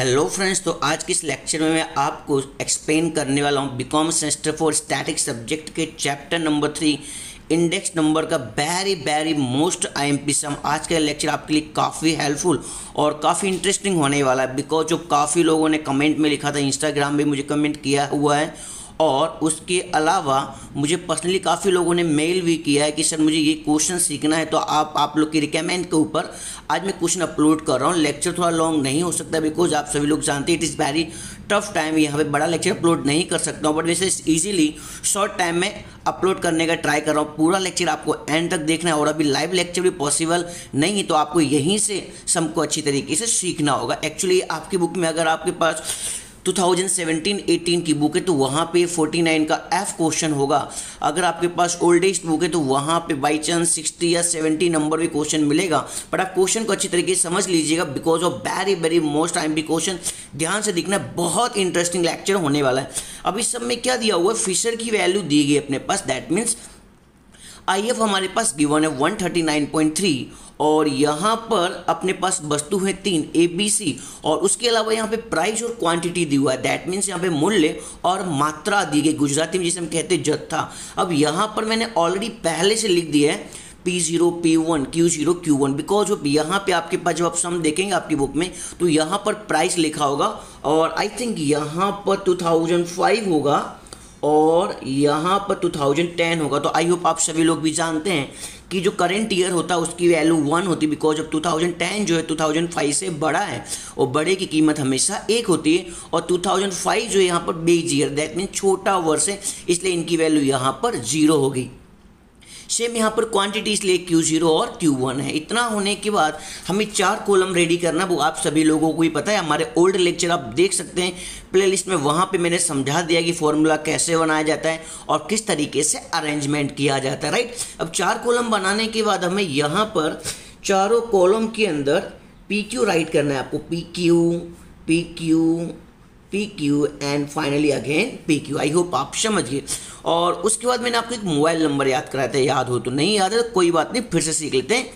Hello friends, तो आज के इस लेक्चर में मैं आपको एक्सप्लेन करने वाला हूँ बीकॉम सेमेस्टर 4 स्टैटिक सब्जेक्ट के चैप्टर नंबर 3 इंडेक्स नंबर का वेरी मोस्ट आईएमपी सम। आज का लेक्चर आपके लिए काफ़ी हेल्पफुल और काफ़ी इंटरेस्टिंग होने वाला है बिकॉज जो काफ़ी लोगों ने कमेंट में लिखा था, इंस्टाग्राम पे मुझे कमेंट किया हुआ है और उसके अलावा मुझे पर्सनली काफ़ी लोगों ने मेल भी किया है कि सर मुझे ये क्वेश्चन सीखना है। तो आप लोग की रिकमेंड के ऊपर आज मैं क्वेश्चन अपलोड कर रहा हूँ। लेक्चर थोड़ा लॉन्ग नहीं हो सकता बिकॉज आप सभी लोग जानते हैं it is very tough time, यहाँ पे बड़ा लेक्चर अपलोड नहीं कर सकता हूँ, बट वैसे ईजिली शॉर्ट टाइम में अपलोड करने का ट्राई कर रहा हूँ। पूरा लेक्चर आपको एंड तक देखना है और अभी लाइव लेक्चर भी पॉसिबल नहीं है, तो आपको यहीं से सबको अच्छी तरीके से सीखना होगा। एक्चुअली आपकी बुक में अगर आपके पास 2017-18 की बुक है तो वहाँ पे 49 का F क्वेश्चन होगा। अगर आपके पास ओल्डेस्ट बुक है तो वहाँ पे बाई चांस 60 या 70 नंबर भी क्वेश्चन मिलेगा, बट आप क्वेश्चन को अच्छी तरीके से समझ लीजिएगा because of very most IMP question. ध्यान से देखना, बहुत इंटरेस्टिंग लेक्चर होने वाला है। अब इस सब में क्या दिया हुआ है, फिशर की वैल्यू दी गई अपने पास, दैट मीन्स IF हमारे पास गिवन है 139.3 और यहाँ पर अपने पास वस्तु है 3 ABC और उसके अलावा यहाँ पे प्राइस और क्वांटिटी दी हुआ है, दैट मीन्स यहाँ पे मूल्य और मात्रा दी गई, गुजराती में जिसे हम कहते हैं जत्था। अब यहाँ पर मैंने ऑलरेडी पहले से लिख दिया है P0 P1 Q0 Q1 because यहाँ पे आपके पास जब आप सम देखेंगे आपकी बुक में तो यहाँ पर प्राइस लिखा होगा और आई थिंक यहाँ पर 2005 होगा और यहाँ पर 2010 होगा। तो आई होप आप सभी लोग भी जानते हैं कि जो करंट ईयर होता है उसकी वैल्यू 1 होती है बिकॉज अब 2010 जो है 2005 से बड़ा है और बड़े की कीमत हमेशा 1 होती है और 2005 जो है यहाँ पर बेस ईयर, दैट मीन छोटा वर्ष है, इसलिए इनकी वैल्यू यहाँ पर 0 होगी। सेम यहाँ पर क्वांटिटी इसलिए Q0 और Q1 है। इतना होने के बाद हमें 4 कॉलम रेडी करना, वो आप सभी लोगों को ही पता है। हमारे ओल्ड लेक्चर आप देख सकते हैं प्लेलिस्ट में, वहाँ पे मैंने समझा दिया कि फॉर्मूला कैसे बनाया जाता है और किस तरीके से अरेंजमेंट किया जाता है, राइट। अब 4 कॉलम बनाने के बाद हमें यहाँ पर चारों कॉलम के अंदर PQ राइट करना है आपको, PQ and finally again PQ। I hope आप समझ गए। और उसके बाद मैंने आपको एक मोबाइल नंबर याद कराया था, याद हो तो, नहीं याद है तो कोई बात नहीं, फिर से सीख लेते हैं।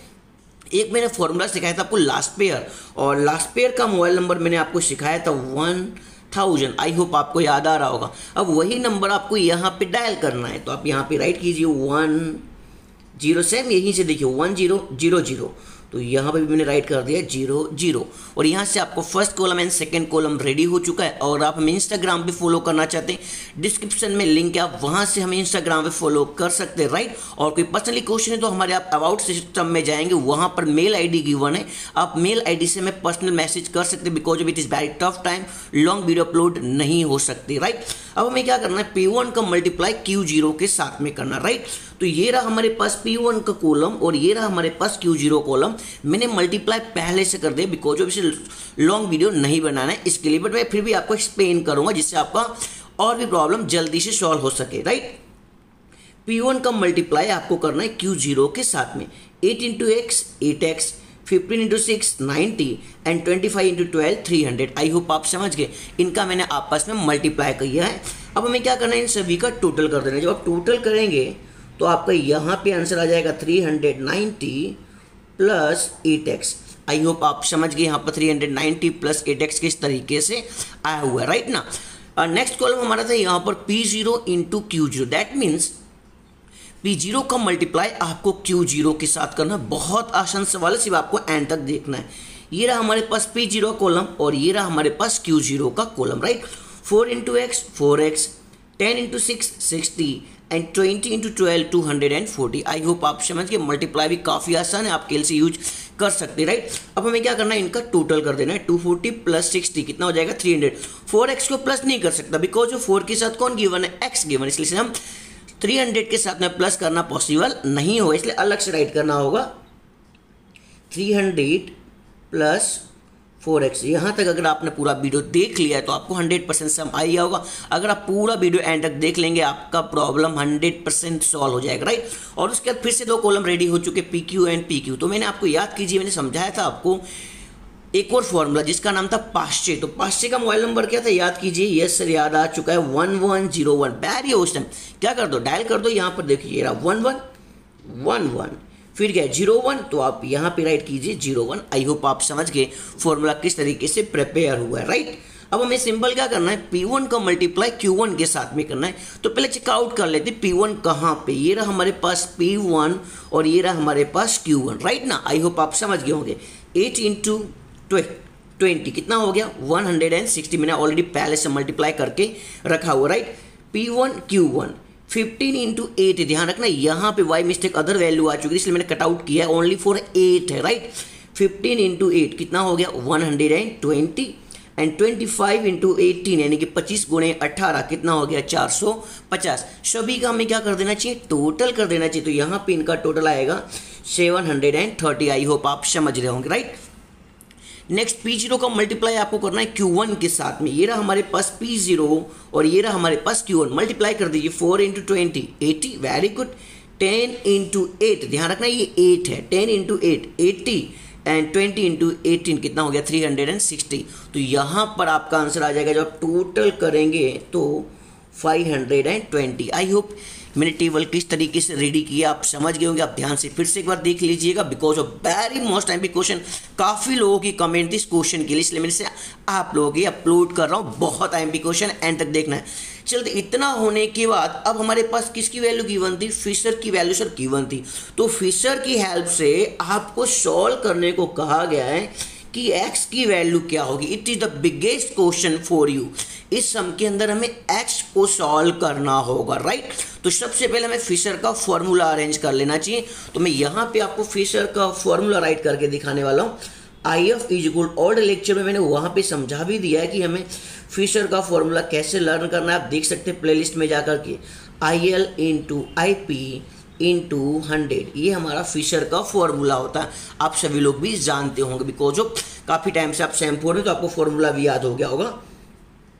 एक मैंने फॉर्मूला सिखाया था आपको लास्ट पेयर, और लास्ट पेयर का मोबाइल नंबर मैंने आपको सिखाया था 1000। आई होप आपको याद आ रहा होगा। अब वही नंबर आपको यहाँ पे डायल करना है, तो आप यहाँ पे राइट कीजिए 10, सेम यहीं से देखिए 1000, तो यहाँ पे भी मैंने राइट कर दिया 00 और यहाँ से आपको first column and second column ready हो चुका है। और आप हमें इंस्टाग्राम पे फॉलो करना चाहते हैं, डिस्क्रिप्शन में लिंक है, आप वहाँ से हमें इंस्टाग्राम पे फॉलो कर सकते हैं, राइट। और कोई पर्सनली क्वेश्चन है तो हमारे आप अबाउट सिस्टम में जाएंगे, वहाँ पर मेल ID गिवन है, आप मेल ID से हमें पर्सनल मैसेज कर सकते हैं because it is very tough time, long video upload नहीं हो सकती, राइट। अब हमें क्या करना है, P1 का मल्टीप्लाई Q0 के साथ में करना, राइट। तो ये रहा हमारे पास P1 का कॉलम और ये रहा हमारे पास Q0 कॉलम। मैंने मल्टीप्लाई पहले से कर दिया बिकॉज ऑफ इसे लॉन्ग वीडियो नहीं बनाना है इसके लिए, बट मैं फिर भी आपको एक्सप्लेन करूंगा जिससे आपका और भी प्रॉब्लम जल्दी से सॉल्व हो सके, राइट। P1 का मल्टीप्लाई आपको करना है Q0 के साथ में, 8 × x 8x, 15 × 6 90 and 25 × 12 300। I hope आप समझ गए। इनका मैंने आपस में मल्टीप्लाई किया है। अब हमें क्या करना है, इन सभी का टोटल कर देना है। जब आप टोटल करेंगे तो आपका यहाँ पे आंसर आ जाएगा 390 प्लस 8x। आई होप आप समझ गए यहाँ पर 390 प्लस 8x किस तरीके से आया हुआ है, राइट ना। नेक्स्ट कॉलम हमारा था यहाँ पर P0 × Q0, that means P0 का मल्टीप्लाई आपको Q0 के साथ करना। बहुत आसान सवाल है, सिर्फ आपको एंड तक देखना है। ये रहा हमारे पास P0 कॉलम और ये रहा हमारे पास Q0 का column, right. 4 × x 4x, 10 × 6 60 and 20 × 12 240। I hope आप समझ के। मल्टीप्लाई भी काफ़ी आसान है, आप कैलसी यूज कर सकते हैं, राइट। अब हमें क्या करना है, इनका टोटल कर देना है। 240 प्लस 60 कितना हो जाएगा 300। 4x को प्लस नहीं कर सकता बिकॉज जो 4 के साथ कौन गिवन है, x गिवन, इसलिए हम 300 के साथ में प्लस करना पॉसिबल नहीं होगा, इसलिए अलग से राइट करना होगा 300 प्लस 4x। यहाँ तक अगर आपने पूरा वीडियो देख लिया है तो आपको 100% सम आ गया होगा। अगर आप पूरा वीडियो एंड तक देख लेंगे आपका प्रॉब्लम 100% सॉल्व हो जाएगा, राइट। और उसके बाद फिर से 2 कॉलम रेडी हो चुके PQ एंड PQ। तो मैंने आपको याद कीजिए, मैंने समझाया था आपको एक और फॉर्मूला जिसका नाम था पाश्चे। तो पाश्चे का मोबाइल नंबर क्या था, याद कीजिए। यस सर, याद आ चुका है 1101। बैरी ऑसम। क्या कर दो, डायल कर दो। यहाँ पर देखिए 1111 फिर क्या 0 1, तो आप यहाँ पे राइट कीजिए 0 1। आई होप आप समझ गए फॉर्मूला किस तरीके से प्रिपेयर हुआ है, राइट। अब हमें सिंपल क्या करना है, P1 का मल्टीप्लाई Q1 के साथ में करना है। तो पहले चेकआउट कर लेते P1 कहाँ पे, ये रहा हमारे पास P1 और ये रहा हमारे पास Q1, राइट ना। आई होप आप समझ गए होंगे। 8 इंटू 20 कितना हो गया 160, मैंने ऑलरेडी पहले से मल्टीप्लाई करके रखा हुआ, राइट। P1 Q1 15 इंटू 8, ध्यान रखना यहाँ पे बाई मिस्टेक अदर वैल्यू आ चुकी है, इसलिए मैंने कटआउट किया है, ओनली फॉर 8 है, राइट। 15 इंटू 8 कितना हो गया 120 एंड 25 इंटू 18 यानी कि 25 गुणे 18 कितना हो गया 450। सभी का हमें क्या कर देना चाहिए, टोटल कर देना चाहिए। तो यहाँ पे इनका टोटल आएगा 730। आई होप आप समझ रहे होंगे, राइट। नेक्स्ट P0 का मल्टीप्लाई आपको करना है Q1 के साथ में। ये रहा हमारे पास P0 और ये रहा हमारे पास Q1, मल्टीप्लाई कर दीजिए 4 इंटू 20 80, वेरी गुड। 10 इंटू 8, ध्यान रखना ये 8 है, 10 इंटू 8 80 एंड 20 इंटू 18 कितना हो गया 360। तो यहाँ पर आपका आंसर आ जाएगा, जब आप टोटल करेंगे तो 520। आई होप मैंने टेबल किस तरीके से रेडी किया आप समझ गए होंगे। आप ध्यान से फिर से एक बार देख लीजिएगा, because of very most time question, काफ़ी लोगों की कमेंट थी इस क्वेश्चन के लिए, इसलिए मैंने से आप लोगों की अपलोड कर रहा हूँ। बहुत टाइम क्वेश्चन एंड तक देखना है। चलते इतना होने के बाद अब हमारे पास किसकी वैल्यू गिवन थी, फिशर की वैल्यू सर गिवन थी। तो फिशर की हेल्प से आपको सॉल्व करने को कहा गया है कि x की वैल्यू क्या होगी। It is the biggest question for you. इस सम के अंदर हमें x को सॉल्व करना होगा, राइट। तो सबसे पहले हमें फिशर का फॉर्मूला अरेंज कर लेना चाहिए। तो मैं यहाँ पे आपको फिशर का फॉर्मूला राइट करके दिखाने वाला हूँ। IF is equal, old lecture में मैंने वहाँ पे समझा भी दिया है कि हमें फिशर का फॉर्मूला कैसे लर्न करना है। आप देख सकते हैं प्लेलिस्ट में जाकर के, IL इंटू IP इंटू 100, ये हमारा फिशर का फॉर्मूला होता है। आप सभी लोग भी जानते होंगे, बिकॉज ऑफ काफ़ी टाइम से आप सैम्पल में, तो आपको फॉर्मूला भी याद हो गया होगा।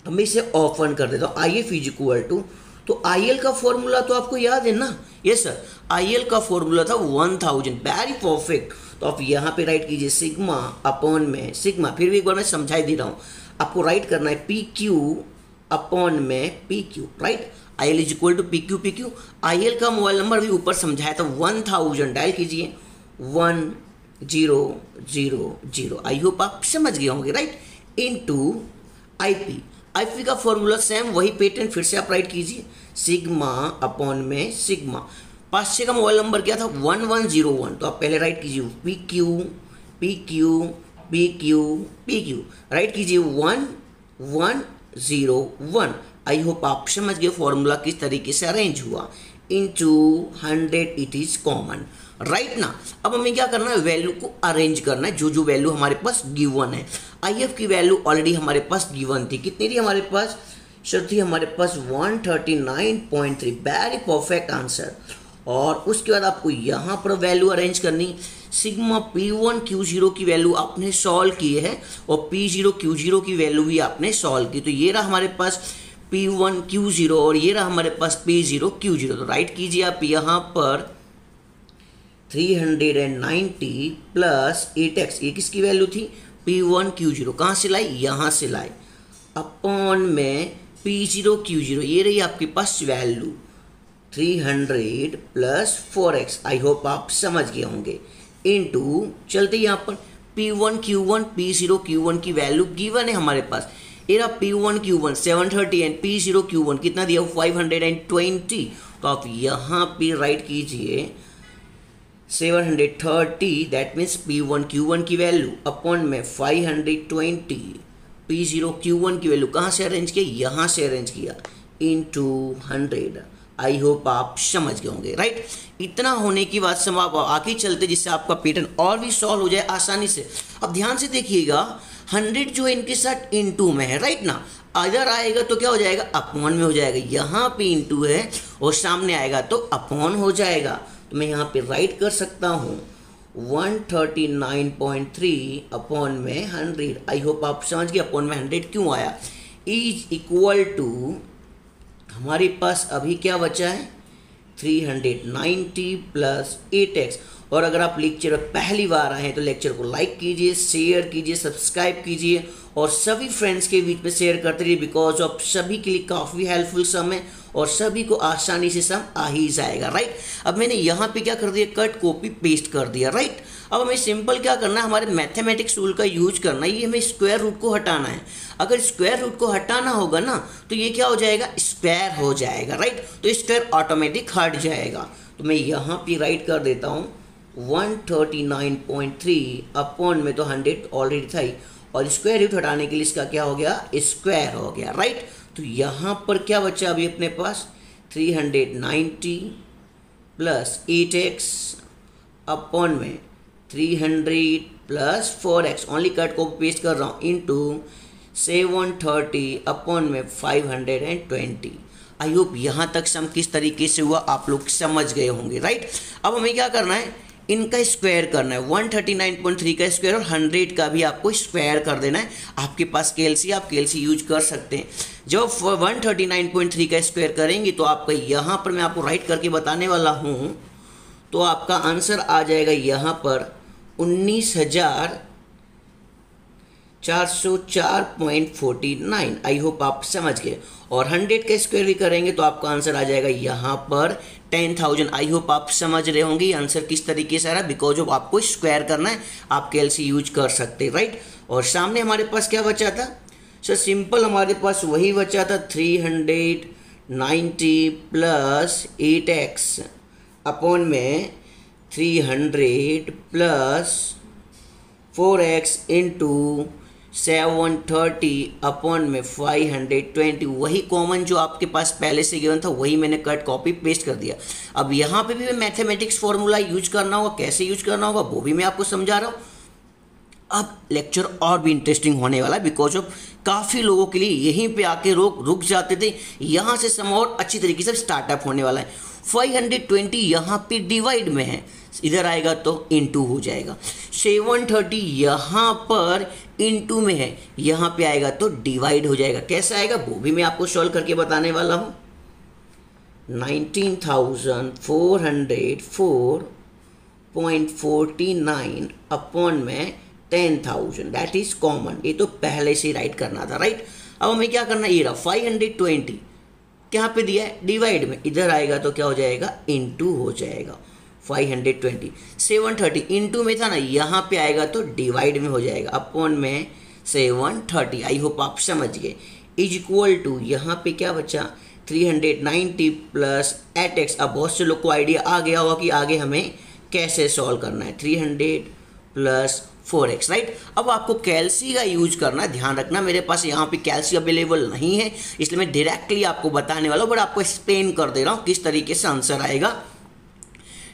अब मैं इसे ओपन कर देता हूँ। IF इज इक्वल टू, तो IL का फॉर्मूला तो आपको याद है ना, यस सर। IL का फॉर्मूला था 1000, वेरी परफेक्ट। तो आप यहाँ पे राइट कीजिए सिग्मा अपॉन में सिग्मा, फिर भी एक बार मैं समझाई दे रहा हूँ, आपको राइट करना है PQ अपॉन में PQ, right. IL is equal to PQ। IL का मोबाइल नंबर भी ऊपर समझाया था 1000, डायल कीजिए 1000। आई होप आप समझ गए होंगे, राइट। इनटू IP का फॉर्मूला सेम वही पैटर्न, फिर से आप राइट कीजिए सिग्मा अपॉन में सिग्मा। 500 का मोबाइल नंबर क्या था 1101, तो आप पहले राइट कीजिए PQ, राइट कीजिए 1101। आई होप आप समझ गए फॉर्मूला किस तरीके से अरेंज हुआ। Into 100 it is common, right ना। अब हमें क्या करना है, वैल्यू को अरेंज करना है, जो वैल्यू हमारे पास गिवन है। IF की वैल्यू ऑलरेडी हमारे पास गिवन थी, कितनी थी हमारे पास सर, थी हमारे पास 139.3, वेरी परफेक्ट आंसर। और उसके बाद आपको यहाँ पर वैल्यू अरेंज करनी। सिग्मा P1 Q0 की वैल्यू आपने सॉल्व की है और P0 Q0 की वैल्यू भी आपने सॉल्व की। तो ये रहा हमारे पास P1 Q0 और ये रहा हमारे पास P0 Q0। तो राइट कीजिए आप यहाँ पर 390 प्लस 8x, ये किसकी वैल्यू थी P1 Q0, कहाँ से लाई, यहाँ से लाई, अपॉन में P0 Q0, ये रही आपके पास value 300 plus 4x। I hope आप समझ गए होंगे। इनटू चलते यहाँ पर P1 Q1 P0 Q1 की वैल्यू गिवन है हमारे पास। ये रहा P1 Q1 730 and P0 Q1 कितना दिया 520। तो आप यहाँ पे राइट कीजिए 730, दैट मीन्स P1 Q1 की वैल्यू अपॉन में 520 P0 Q1 की वैल्यू कहाँ से अरेंज किया, यहाँ से अरेंज किया, इनटू 100। आई होप आप समझ गए होंगे, राइट। इतना होने की बाद हम आप आगे चलते जिससे आपका पैटर्न और भी सॉल्व हो जाए आसानी से। अब ध्यान से देखिएगा 100 जो इनके साथ इनटू में है, राइट ना। अगर आएगा तो क्या हो जाएगा, अपॉन में हो जाएगा। यहाँ पे इनटू है और सामने आएगा तो अपॉन हो जाएगा। तो मैं यहाँ पे राइट कर सकता हूँ 139.3 अपॉन में 100। आई होप आप समझ गए अपॉन में 100 क्यों आया। इज इक्वल टू हमारे पास अभी क्या बचा है 390 प्लस 8x, और अगर आप लेक्चर पर पहली बार आए हैं तो लेक्चर को लाइक कीजिए, शेयर कीजिए, सब्सक्राइब कीजिए और सभी फ्रेंड्स के बीच में शेयर करते रहिए, बिकॉज ऑफ सभी के लिए काफ़ी हेल्पफुल सम है और सभी को आसानी से सम आ ही जाएगा, राइट। अब मैंने यहाँ पे क्या कर दिया, कट कॉपी पेस्ट कर दिया, राइट। अब हमें सिंपल क्या करना है, हमारे मैथमेटिक्स टूल का यूज करना है, ये हमें स्क्वायर रूट को हटाना है। अगर स्क्वायर रूट को हटाना होगा ना तो ये क्या हो जाएगा, स्क्वायर हो जाएगा, राइट। तो स्क्वायर ऑटोमेटिक हट जाएगा। तो मैं यहाँ पे राइट कर देता हूँ 139.3 अपॉन में तो 100 ऑलरेडी था ही, और स्क्वायर रूट हटाने के लिए इसका क्या हो गया, स्क्वायर हो गया, राइट। तो यहाँ पर क्या बचा अभी अपने पास 390 प्लस 8x अपॉन में 300 प्लस 4x, ओनली कट को पेस्ट कर रहा हूँ, इंटू 730 अपॉन में 520। आई होप यहाँ तक सम किस तरीके से हुआ आप लोग समझ गए होंगे, राइट। अब हमें क्या करना है, इनका स्क्वायर करना है, 139.3 का स्क्वायर और 100 का भी आपको स्क्वायर कर देना है। आपके पास केएलसी, आप केएलसी यूज कर सकते हैं। जब 139.3 का स्क्वायर करेंगे तो आपका यहाँ पर मैं आपको राइट करके बताने वाला हूँ, तो आपका आंसर आ जाएगा यहाँ पर 19,404.49। आई होप आप समझ गए। और 100 का स्क्वायर भी करेंगे तो आपका आंसर आ जाएगा यहाँ पर 10,000। आई होप आप समझ रहे होंगे आंसर किस तरीके से आ रहा है, बिकॉज ऑफ आपको स्क्वायर करना है, आप कैलसी यूज कर सकते हैं, राइट। और सामने हमारे पास क्या बचा था, सर सिंपल हमारे पास वही बचा था 390 प्लस 8x अपॉन में 300 प्लस 4x इंटू 730 अपॉन में 520। वही कॉमन जो आपके पास पहले से गिवन था वही मैंने कट कॉपी पेस्ट कर दिया। अब यहाँ पे भी मैथमेटिक्स फॉर्मूला यूज करना होगा, कैसे यूज करना होगा वो भी मैं आपको समझा रहा हूँ। अब लेक्चर और भी इंटरेस्टिंग होने वाला है, बिकॉज ऑफ काफ़ी लोगों के लिए यहीं पे आके रुक जाते थे, यहाँ से सम और अच्छी तरीके से स्टार्टअप होने वाला है। 520 यहाँ पे डिवाइड में है, इधर आएगा तो इनटू हो जाएगा। 730 यहाँ पर इनटू में है, यहाँ पे आएगा तो डिवाइड हो जाएगा। कैसा आएगा वो भी मैं आपको सॉल्व करके बताने वाला हूँ। 19,404.49 अपॉन में 10,000, दैट इज कॉमन। ये तो पहले से राइट करना था, राइट। अब हमें क्या करना है, ये रहा 520 क्या पे दिया है, डिवाइड में, इधर आएगा तो क्या हो जाएगा, इनटू हो जाएगा। 520 730 इनटू में था ना, यहाँ पे आएगा तो डिवाइड में हो जाएगा, अपॉन में 730। आई होप आप समझ गए। इज इक्वल टू यहाँ पे क्या बचा, 390 प्लस 8x। अब बहुत से लोग को आइडिया आ गया होगा कि आगे हमें कैसे सॉल्व करना है। 300 प्लस 4x, राइट। अब आपको कैलसी का यूज करना, ध्यान रखना मेरे पास यहाँ पे कैलसी अवेलेबल नहीं है, इसलिए मैं डायरेक्टली आपको बताने वाला हूँ, बट आपको एक्सप्लेन कर दे रहा हूँ किस तरीके से आंसर आएगा।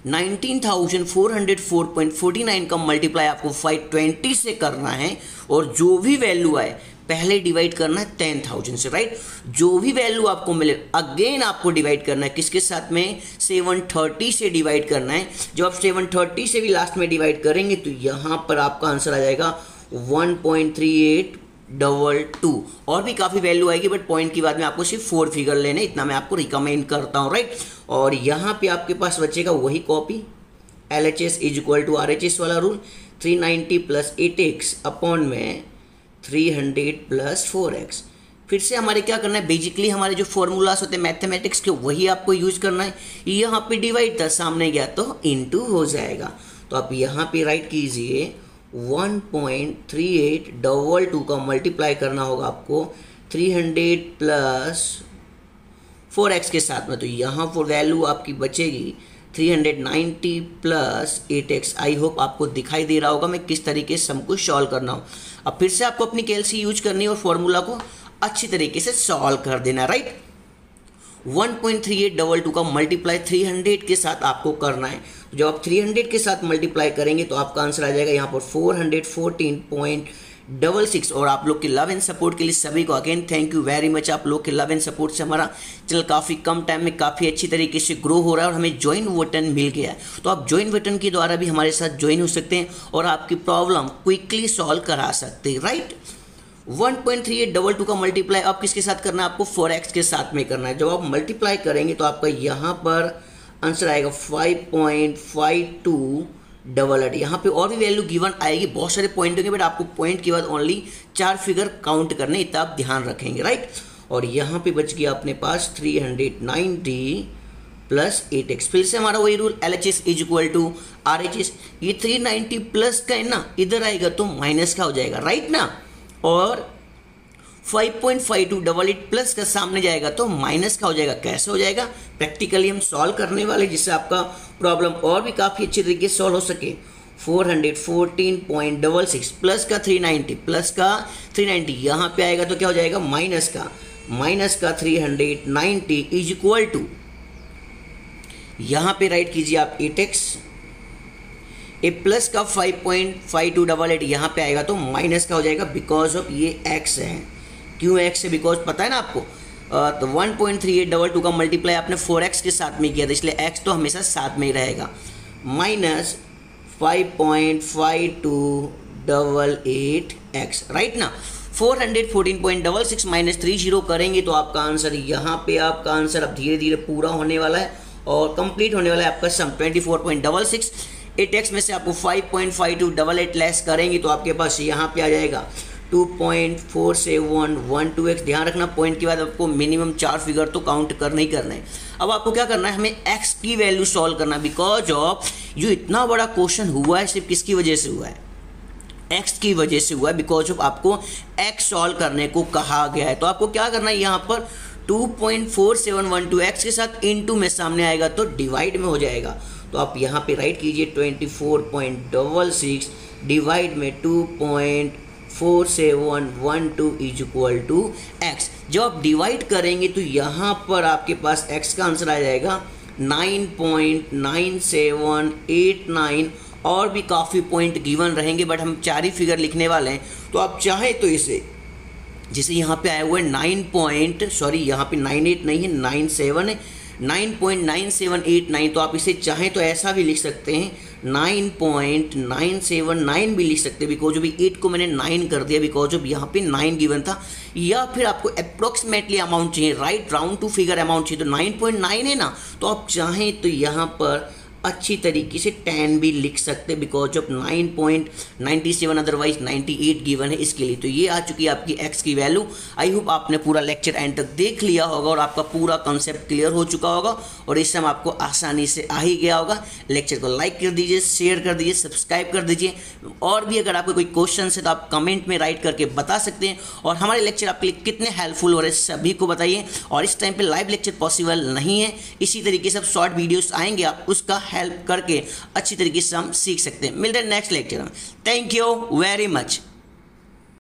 19,404.49 का मल्टीप्लाई आपको 520 से करना है, और जो भी वैल्यू आए पहले डिवाइड करना है 10,000 से, राइट। जो भी वैल्यू आपको मिले अगेन आपको डिवाइड करना है, किसके साथ में, 730 से डिवाइड करना है। जब आप 730 से भी लास्ट में डिवाइड करेंगे तो यहाँ पर आपका आंसर आ जाएगा 1.3822। और भी काफ़ी वैल्यू आएगी, बट पॉइंट की बात में आपको सिर्फ 4 फिगर लेने, इतना मैं आपको रिकमेंड करता हूँ, राइट। और यहाँ पे आपके पास बचेगा वही copy, LHS is equal to RHS वाला रूल, 390 प्लस 8x अपॉन में 300 प्लस 4x। फिर से हमारे क्या करना है, बेसिकली हमारे जो फॉर्मूलास होते हैं मैथमेटिक्स के वही आपको यूज करना है। यहाँ पे डिवाइड था, सामने गया तो इनटू हो जाएगा। तो आप यहाँ पे राइट कीजिए 1.3822 का मल्टीप्लाई करना होगा आपको 300 प्लस 4x के साथ में, तो यहाँ पर वैल्यू आपकी बचेगी 390 प्लस 8x। आई होप आपको दिखाई दे रहा होगा मैं किस तरीके से सम को सॉल्व करना हूँ। अब फिर से आपको अपनी कैलसी यूज करनी है और फॉर्मूला को अच्छी तरीके से सॉल्व कर देना, राइट। 1.3822 का मल्टीप्लाई 300 के साथ आपको करना है। जब आप 300 के साथ मल्टीप्लाई करेंगे तो आपका आंसर आ जाएगा यहाँ पर 414.66। और आप लोग के लव एंड सपोर्ट के लिए सभी को again thank you very much. आप लोग के लव एंड सपोर्ट से हमारा चैनल काफ़ी कम टाइम में काफ़ी अच्छी तरीके से ग्रो हो रहा है और हमें ज्वाइन बटन मिल गया है। तो आप ज्वाइन बटन के द्वारा भी हमारे साथ ज्वाइन हो सकते हैं और आपकी प्रॉब्लम क्विकली सॉल्व करा सकते हैं, राइट। 1.3822 का मल्टीप्लाई अब किसके साथ करना है, आपको 4x के साथ में करना है। जब आप मल्टीप्लाई करेंगे तो आपका यहाँ पर आंसर आएगा 5.52 8 यहाँ पे और भी वैल्यू गिवन आएगी, बहुत सारे पॉइंट होंगे, बट आपको पॉइंट के बाद ओनली 4 फिगर काउंट करने, इतना आप ध्यान रखेंगे, राइट। और यहाँ पे बच गया अपने पास 390 प्लस 8x। फिर से हमारा वही rule, LHS is equal to RHS। ये 390 प्लस का है ना, इधर आएगा तो माइनस का हो जाएगा, राइट ना। और 5.5288 प्लस का सामने जाएगा तो माइनस का हो जाएगा। कैसे हो जाएगा, प्रैक्टिकली हम सॉल्व करने वाले, जिससे आपका प्रॉब्लम और भी काफ़ी अच्छी तरीके से सॉल्व हो सके। 414.66 प्लस का 390 प्लस का 390 यहाँ पे आएगा तो क्या हो जाएगा, माइनस का 390 इज इक्वल टू, यहाँ पे राइट कीजिए आप 8x, ए प्लस का 5.5288 यहाँ पे आएगा तो माइनस का हो जाएगा, बिकॉज ऑफ ये x है। क्यों x है, बिकॉज पता है ना आपको, तो 1.3822 का मल्टीप्लाई आपने 4x के साथ में किया था, इसलिए x तो हमेशा साथ में ही रहेगा। माइनस 5.5288x, राइट ना। 414.66 माइनस 30 करेंगे तो आपका आंसर, यहाँ पे आपका आंसर अब धीरे धीरे पूरा होने वाला है और कंप्लीट होने वाला है आपका सम 24.66। 8x में से आपको 5.5288 लेस करेंगे तो आपके पास यहाँ पे आ जाएगा 2.4712x। ध्यान रखना, पॉइंट के बाद आपको मिनिमम 4 फिगर तो काउंट करना ही करना है। अब आपको क्या करना है, हमें x की वैल्यू सॉल्व करना है, बिकॉज ऑफ जो इतना बड़ा क्वेश्चन हुआ है सिर्फ किसकी वजह से हुआ है, x की वजह से हुआ है, बिकॉज ऑफ आपको x सॉल्व करने को कहा गया है। तो आपको क्या करना है, यहाँ पर 2.4712x के साथ इनटू में सामने आएगा तो डिवाइड में हो जाएगा। तो आप यहाँ पे राइट कीजिए 24.66 डिवाइड में 2.4712 इज इक्वल टू x। जब आप डिवाइड करेंगे तो यहाँ पर आपके पास x का आंसर आ जाएगा 9.9789, और भी काफ़ी पॉइंट गिवन रहेंगे, बट हम 4 ही फिगर लिखने वाले हैं। तो आप चाहें तो इसे, जैसे यहाँ पे आया हुआ है यहाँ पे 98 नहीं है, 97 है, 9.9789, तो आप इसे चाहें तो ऐसा भी लिख सकते हैं, 9.979 भी लिख सकते हैं, बिकॉज अभी 8 को मैंने 9 कर दिया, बिकॉज अब यहाँ पे 9 गिवन था। या फिर आपको अप्रोक्सीमेटली अमाउंट चाहिए, right, round to figure amount चाहिए, तो 9.9 है ना, तो आप चाहें तो यहाँ पर अच्छी तरीके से 10 भी लिख सकते हैं, बिकॉज ऑफ 9.97 अदरवाइज 98 गिवन है इसके लिए। तो ये आ चुकी है आपकी x की वैल्यू। आई होप आपने पूरा लेक्चर एंड तक देख लिया होगा और आपका पूरा कॉन्सेप्ट क्लियर हो चुका होगा और इस समय आपको आसानी से आ ही गया होगा। लेक्चर को लाइक कर दीजिए, शेयर कर दीजिए, सब्सक्राइब कर दीजिए, और भी अगर आपको कोई क्वेश्चन है तो आप कमेंट में राइट करके बता सकते हैं। और हमारे लेक्चर आपके लिए कितने हेल्पफुल हो रहे हैं सभी को बताइए। और इस टाइम पर लाइव लेक्चर पॉसिबल नहीं है, इसी तरीके से अब शॉर्ट वीडियोस आएंगे, आप उसका हेल्प करके अच्छी तरीके से हम सीख सकते हैं। मिलते हैं नेक्स्ट लेक्चर में। Thank you very much.